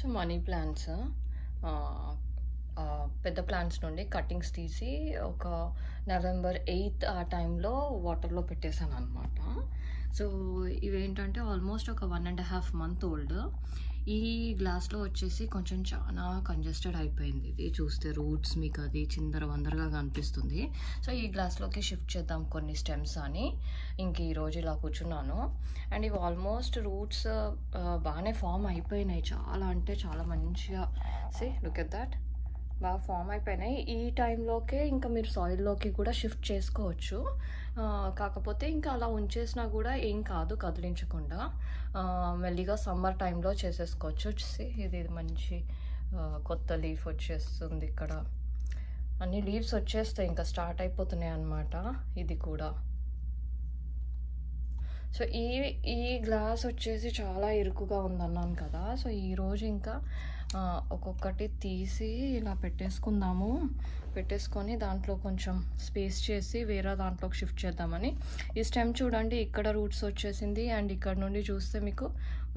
So money plants పెద్ద plants నుండి cuttings తీసి ఒక నవంబర్ 8 ఆ టైంలో వాటర్లో పెట్టేశాను అనమాట. సో ఇవేంటంటే ఆల్మోస్ట్ ఒక 1.5 month ఓల్డ్. ఈ గ్లాస్లో వచ్చేసి కొంచెం చాలా కంజెస్టెడ్ అయిపోయింది. ఇది చూస్తే రూట్స్ మీకు అది చిందర వందరగా కనిపిస్తుంది. సో ఈ గ్లాస్లోకి షిఫ్ట్ చేద్దాం కొన్ని స్టెమ్స్ అని ఇంక ఈరోజు ఇలా కూర్చున్నాను. అండ్ ఇవి ఆల్మోస్ట్ రూట్స్ బాగానే ఫామ్ అయిపోయినాయి. చాలా అంటే చాలా మంచిగా లుక్ ఎట్ దట్ బాగా ఫామ్ అయిపోయినాయి. ఈ టైంలోకే ఇంకా మీరు సాయిల్లోకి కూడా షిఫ్ట్ చేసుకోవచ్చు. కాకపోతే ఇంకా అలా ఉంచేసినా కూడా ఏం కాదు కదిలించకుండా. మెల్లిగా సమ్మర్ టైంలో చేసేసుకోవచ్చు. ఇది మంచి కొత్త లీఫ్ వచ్చేస్తుంది. ఇక్కడ అన్ని లీవ్స్ వచ్చేస్తాయి, ఇంకా స్టార్ట్ అయిపోతున్నాయి అన్నమాట. ఇది కూడా సో ఈ గ్లాస్ వచ్చేసి చాలా ఇరుకుగా ఉందన్నాను కదా. సో ఈరోజు ఇంకా ఒక్కొక్కటి తీసి ఇలా పెట్టేసుకొని దాంట్లో కొంచెం స్పేస్ చేసి వేరే దాంట్లోకి షిఫ్ట్ చేద్దామని. ఈ స్టెమ్ చూడండి, ఇక్కడ రూట్స్ వచ్చేసింది అండ్ ఇక్కడ నుండి చూస్తే మీకు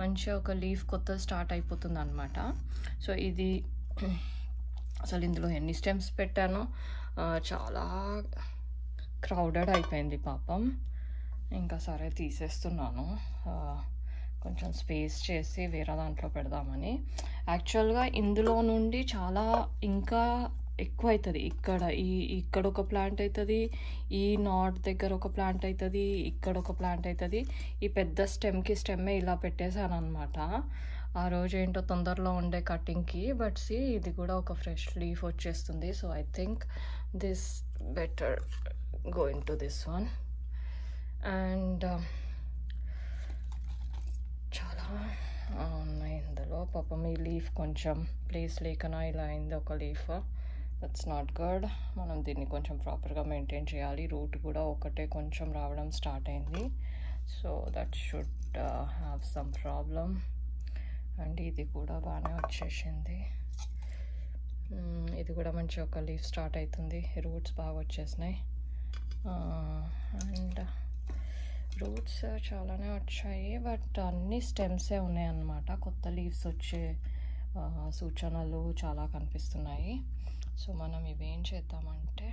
మంచిగా ఒక లీఫ్ కొత్త స్టార్ట్ అయిపోతుంది అనమాట. సో ఇది అసలు ఇందులో ఎన్ని స్టెమ్స్ పెట్టానో చాలా క్రౌడెడ్ అయిపోయింది పాపం. ఇంకా సరే తీసేస్తున్నాను, కొంచెం స్పేస్ చేసి వేరే దాంట్లో పెడదామని. యాక్చువల్గా ఇందులో నుండి చాలా ఇంకా ఎక్కువ అవుతుంది. ఇక్కడ ఒక ప్లాంట్ అవుతుంది, ఈ నాట్ దగ్గర ఒక ప్లాంట్ అవుతుంది, ఇక్కడ ఒక ప్లాంట్ అవుతుంది. ఈ పెద్ద స్టెమ్మే ఇలా పెట్టేశాను అనమాట. ఆ రోజు ఏంటో తొందరలో ఉండే కటింగ్కి. బట్ ఇది కూడా ఒక ఫ్రెష్ లీఫ్ వచ్చేస్తుంది. So I think this better going to this one. And చాలా ఉన్నాయి ఇందులో. పాపం ఈ లీఫ్ కొంచెం ప్లేస్ లేకనా ఇలా అయింది ఒక లీఫ్. That's not good. మనం దీన్ని కొంచెం ప్రాపర్గా మెయింటైన్ చేయాలి. రూట్ కూడా ఒకటే కొంచెం రావడం స్టార్ట్ అయింది. So that should have some problem. And ఇది కూడా బాగానే వచ్చేసింది. ఇది కూడా మంచి ఒక లీఫ్ స్టార్ట్ అవుతుంది. రూట్స్ బాగా వచ్చేసినాయి అండ్ రూట్స్ చాలానే వచ్చాయి. బట్ అన్ని స్టెమ్సే ఉన్నాయన్నమాట. కొత్త లీవ్స్ వచ్చే సూచనలు చాలా కనిపిస్తున్నాయి. సో మనం ఇవేం చేద్దామంటే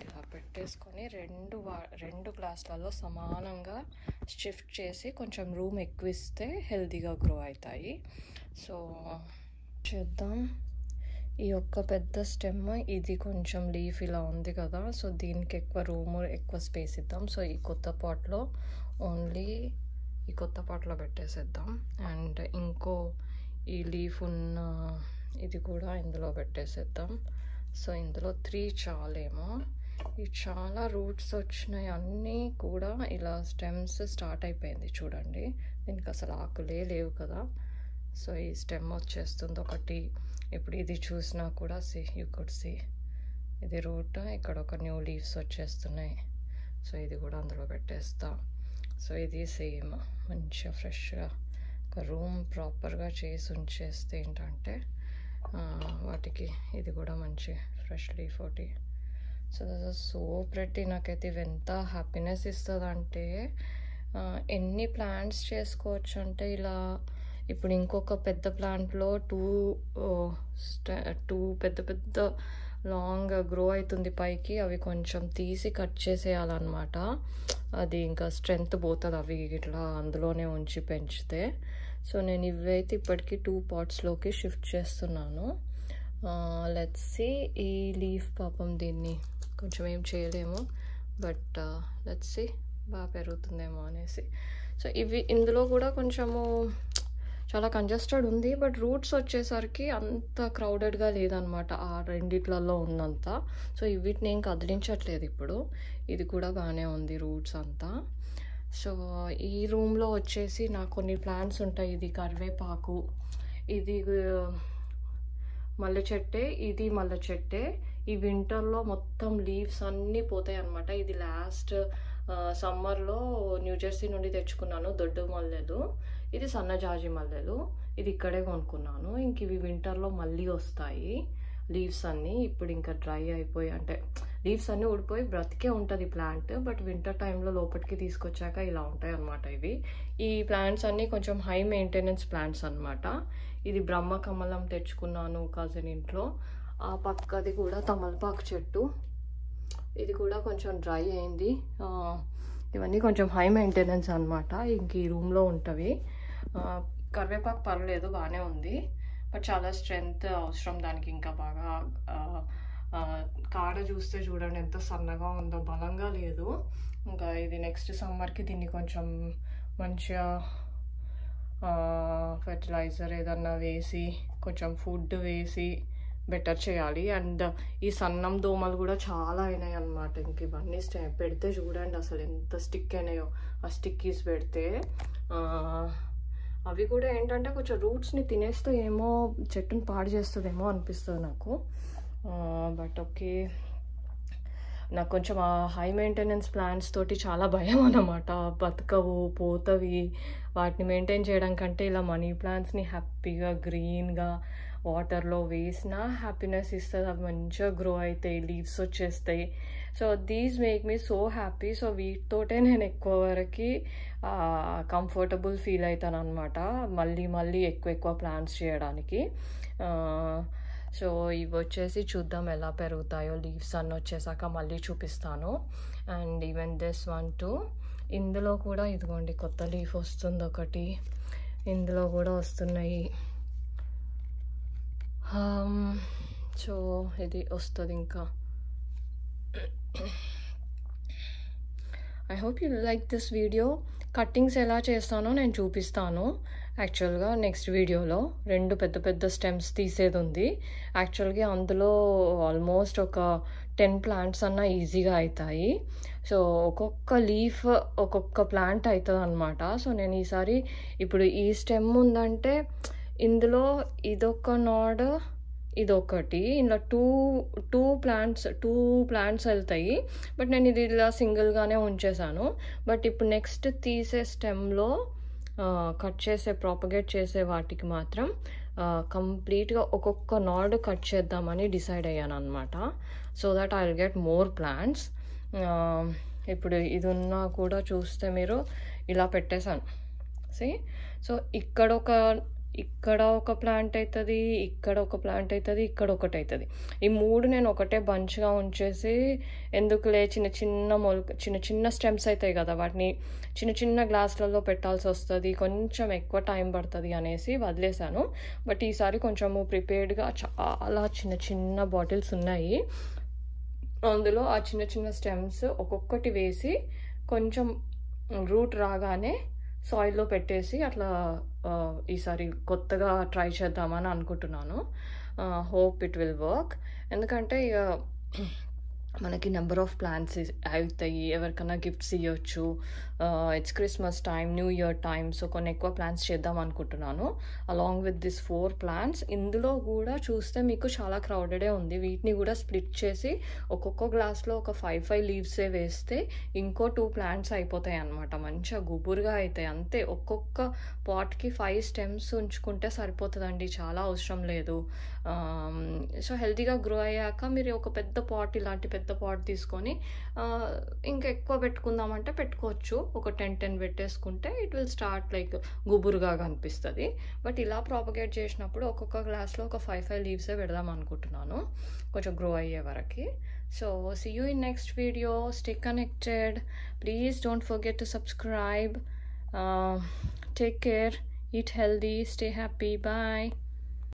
ఇలా పెట్టేసుకొని రెండు గ్లాసులలో సమానంగా షిఫ్ట్ చేసి కొంచెం రూమ్ ఎక్కువ ఇస్తే హెల్తీగా గ్రో అవుతాయి. సో చేద్దాం. ఈ ఒక్క పెద్ద స్టెమ్ ఇది కొంచెం లీఫ్ ఇలా ఉంది కదా. సో దీనికి ఎక్కువ స్పేస్ ఇద్దాం. సో ఈ కొత్త పాట్లో పెట్టేసేద్దాం. అండ్ ఇంకో ఈ లీఫ్ ఉన్న ఇది కూడా ఇందులో పెట్టేసేద్దాం. సో ఇందులో 3 చాలేమో. ఇవి చాలా రూట్స్ వచ్చినాయి. అన్నీ కూడా ఇలా స్టెమ్స్ స్టార్ట్ అయిపోయింది చూడండి. దీనికి అసలు ఆకులే లేవు కదా. సో ఈ స్టెమ్ వచ్చేస్తుంది ఒకటి. ఇప్పుడు ఇది చూసినా కూడా యూ కుడ్ సీ ఇది రూట్. ఇక్కడ ఒక న్యూ లీవ్స్ వచ్చేస్తున్నాయి. సో ఇది కూడా అందులో పెట్టేస్తా. సో ఇది సేమ్ మంచిగా ఫ్రెష్గా ఒక రూమ్ ప్రాపర్గా చేసి ఉంచేస్తే ఏంటంటే వాటికి ఇది కూడా మంచి ఫ్రెష్ లీఫ్ ఒకటి. So that is so pretty. నాకైతే ఇవి ఎంత హ్యాపీనెస్ ఇస్తుంది అంటే ఎన్ని ప్లాంట్స్ చేసుకోవచ్చు అంటే ఇలా. ఇప్పుడు ఇంకొక పెద్ద ప్లాంట్లో టూ పెద్ద లాంగ్ గ్రో అవుతుంది పైకి. అవి కొంచెం తీసి కట్ చేసేయాలన్నమాట. అది ఇంకా స్ట్రెంగ్త్ పోతుంది అవి ఇట్లా అందులోనే ఉంచి పెంచితే. సో నేను ఇవైతే ఇప్పటికీ 2 potsలోకి షిఫ్ట్ చేస్తున్నాను. Let's see. ఈ లీఫ్ పాపం దీన్ని కొంచెం ఏం చేయలేము. బట్ లెట్స్ సీ బాగా పెరుగుతుందేమో అనేసి. సో ఇందులో కూడా కొంచెము చాలా కంజెస్టెడ్ ఉంది. బట్ రూట్స్ వచ్చేసరికి అంత క్రౌడెడ్గా లేదనమాట ఆ రెండిట్లలో ఉన్నంత. సో వీటిని ఏం కదిలించట్లేదు ఇప్పుడు. ఇది కూడా బాగానే ఉంది రూట్స్ అంతా. సో ఈ రూమ్లో వచ్చేసి నాకు కొన్ని ప్లాంట్స్ ఉంటాయి. ఇది కరివేపాకు, ఇది మల్లె చెట్టే, ఇది మల్లె చెట్టే. ఈ వింటర్లో మొత్తం లీవ్స్ అన్నీ పోతాయి అన్నమాట. ఇది లాస్ట్ సమ్మర్లో న్యూజెర్సీ నుండి తెచ్చుకున్నాను దొడ్డు మల్లెలు. ఇది సన్నజాజి మల్లెలు. ఇది ఇక్కడే కొనుక్కున్నాను. ఇంక ఇవి వింటర్లో మళ్ళీ వస్తాయి లీవ్స్ అన్నీ. ఇప్పుడు ఇంకా డ్రై అయిపోయి అంటే లీవ్స్ అన్నీ ఊడిపోయి బ్రతికే ఉంటుంది ప్లాంట్, బట్ వింటర్ టైంలో లోపలికి తీసుకొచ్చాక ఇలా ఉంటాయి అన్నమాట ఇవి. ఈ ప్లాంట్స్ అన్నీ కొంచెం హై మెయింటెనెన్స్ ప్లాంట్స్ అన్నమాట. ఇది బ్రహ్మకమలం తెచ్చుకున్నాను కజిన్ ఇంట్లో. ఆ పక్కది కూడా తమలపాకు చెట్టు, ఇది కూడా కొంచెం డ్రై అయింది. ఇవన్నీ కొంచెం హై మెయింటెనెన్స్ అనమాట, ఇంక ఈ రూమ్లో ఉంటవి. కరివేపాకు పర్లేదు బాగానే ఉంది, బట్ చాలా స్ట్రెంగ్త్ అవసరం దానికి ఇంకా బాగా. కాడ చూస్తే చూడండి ఎంత సన్నగా ఉందో, బలంగా లేదు. ఇంకా ఇది నెక్స్ట్ సమ్మర్కి దీన్ని కొంచెం మంచిగా ఫెర్టిలైజర్ ఏదన్నా వేసి కొంచెం ఫుడ్ వేసి బెటర్ చేయాలి. అండ్ ఈ సన్నం దోమలు కూడా చాలా అయినాయి అన్నమాట. ఇంక ఇవన్నీ పెడితే చూడండి అసలు ఎంత స్టిక్ అయినాయో. ఆ స్టిక్కీస్ పెడితే అవి కూడా ఏంటంటే కొంచెం రూట్స్ని తినేస్తే ఏమో చెట్టుని పాడు చేస్తుందేమో అనిపిస్తుంది నాకు. బట్ ఓకే, నాకు కొంచెం ఆ హై మెయింటెనెన్స్ ప్లాంట్స్ తోటి చాలా భయం అన్నమాట. బతకవు, పోతవి. వాటిని మెయింటైన్ చేయడం కంటే ఇలా మనీ ప్లాంట్స్ని హ్యాపీగా గ్రీన్గా వాటర్లో వేసినా హ్యాపీనెస్ ఇస్తుంది. అవి మంచిగా గ్రో అవుతాయి, లీవ్స్ వచ్చేస్తాయి. So these make me so happy. So వీటితోటే నేను ఎక్కువ వరకు కంఫర్టబుల్ ఫీల్ అవుతాను అనమాట, మళ్ళీ ఎక్కువ ప్లాంట్స్ చేయడానికి. సో ఇవి వచ్చేసి చూద్దాం ఎలా పెరుగుతాయో. లీవ్స్ అన్నీ వచ్చేసాక మళ్ళీ చూపిస్తాను. And even this one two, ఇందులో కూడా ఇదిగోండి కొత్త లీఫ్ వస్తుంది ఒకటి, ఇందులో కూడా వస్తున్నాయి. సో ఇది వస్తుంది ఇంకా. I hope you like this video. Cuttings ఎలా చేస్తానో నేను చూపిస్తాను యాక్చువల్గా నెక్స్ట్ వీడియోలో. 2 పెద్ద స్టెమ్స్ తీసేది ఉంది యాక్చువల్గా. అందులో ఆల్మోస్ట్ ఒక 10 ప్లాంట్స్ అన్నా ఈజీగా అవుతాయి. సో ఒక్కొక్క లీఫ్ ఒక్కొక్క ప్లాంట్ అవుతుంది అనమాట. సో నేను ఈసారి ఇప్పుడు ఈ స్టెమ్ ఉందంటే ఇందులో ఇదొక నాడ్, ఇదొకటి, ఇలా టూ ప్లాంట్స్ వెళ్తాయి. బట్ నేను ఇది ఇలా సింగిల్గానే ఉంచేసాను. బట్ ఇప్పుడు నెక్స్ట్ తీసే స్టెమ్లో కట్ చేసే ప్రాపగేట్ చేసే వాటికి మాత్రం కంప్లీట్గా ఒక్కొక్క నాడ్ కట్ చేద్దామని డిసైడ్ అయ్యాను అనమాట. So that I will get more plants. ఇప్పుడు ఇది ఉన్నా కూడా చూస్తే మీరు ఇలా పెట్టేశాను. సో ఇక్కడ ఒక ప్లాంట్ అవుతుంది, ఇక్కడ ఒక ప్లాంట్ అవుతుంది, ఇక్కడ ఒకటి అవుతుంది. ఈ 3 నేను ఒకటే బంచ్గా ఉంచేసి ఎందుకులే చిన్న స్టెమ్స్ అవుతాయి కదా, వాటిని చిన్న గ్లాసులలో పెట్టాల్సి వస్తుంది, కొంచెం ఎక్కువ టైం పడుతుంది అనేసి వదిలేశాను. బట్ ఈసారి కొంచెము ప్రిపేర్డ్గా చాలా చిన్న బాటిల్స్ ఉన్నాయి. అందులో ఆ చిన్న స్టెమ్స్ ఒక్కొక్కటి వేసి కొంచెం రూట్ రాగానే సాయిల్లో పెట్టేసి అట్లా ఈసారి కొత్తగా ట్రై చేద్దామని అనుకుంటున్నాను. Hope it will work. ఎందుకంటే ఇక మనకి నెంబర్ ఆఫ్ ప్లాన్స్ అవుతాయి, ఎవరికైనా గిఫ్ట్స్ ఇవ్వచ్చు. It's Christmas time, new year time. So కొన్ని ఎక్కువ ప్లాన్స్ చేద్దాం అనుకుంటున్నాను అలాంగ్ విత్ దిస్ 4 ప్లాంట్స్. ఇందులో కూడా చూస్తే మీకు చాలా క్రౌడెడే ఉంది. వీటిని కూడా స్ప్లిట్ చేసి ఒక్కొక్క గ్లాస్లో ఒక 5 లీవ్సే వేస్తే ఇంకో 2 ప్లాంట్స్ అయిపోతాయి అన్నమాట. మంచిగా గుబురుగా అవుతాయి. అంతే, ఒక్కొక్క పాట్కి 5 స్టెమ్స్ ఉంచుకుంటే సరిపోతుందండి, చాలా అవసరం లేదు. సో హెల్తీగా గ్రో అయ్యాక మీరు ఒక ఇలాంటి పెద్ద పాట్ తీసుకొని ఇంకా ఎక్కువ పెట్టుకుందామంటే పెట్టుకోవచ్చు. ఒక 10 పెట్టేసుకుంటే ఇట్ విల్ స్టార్ట్ లైక్ గుబురుగా కనిపిస్తుంది. బట్ ఇలా ప్రాపగేట్ చేసినప్పుడు ఒక్కొక్క గ్లాస్లో ఒక 5 లీవ్సే పెడదాం అనుకుంటున్నాను కొంచెం గ్రో అయ్యే వరకు. So see you in next video. Stay connected. Please don't forget to subscribe. Take care. Eat healthy. Stay happy. Bye.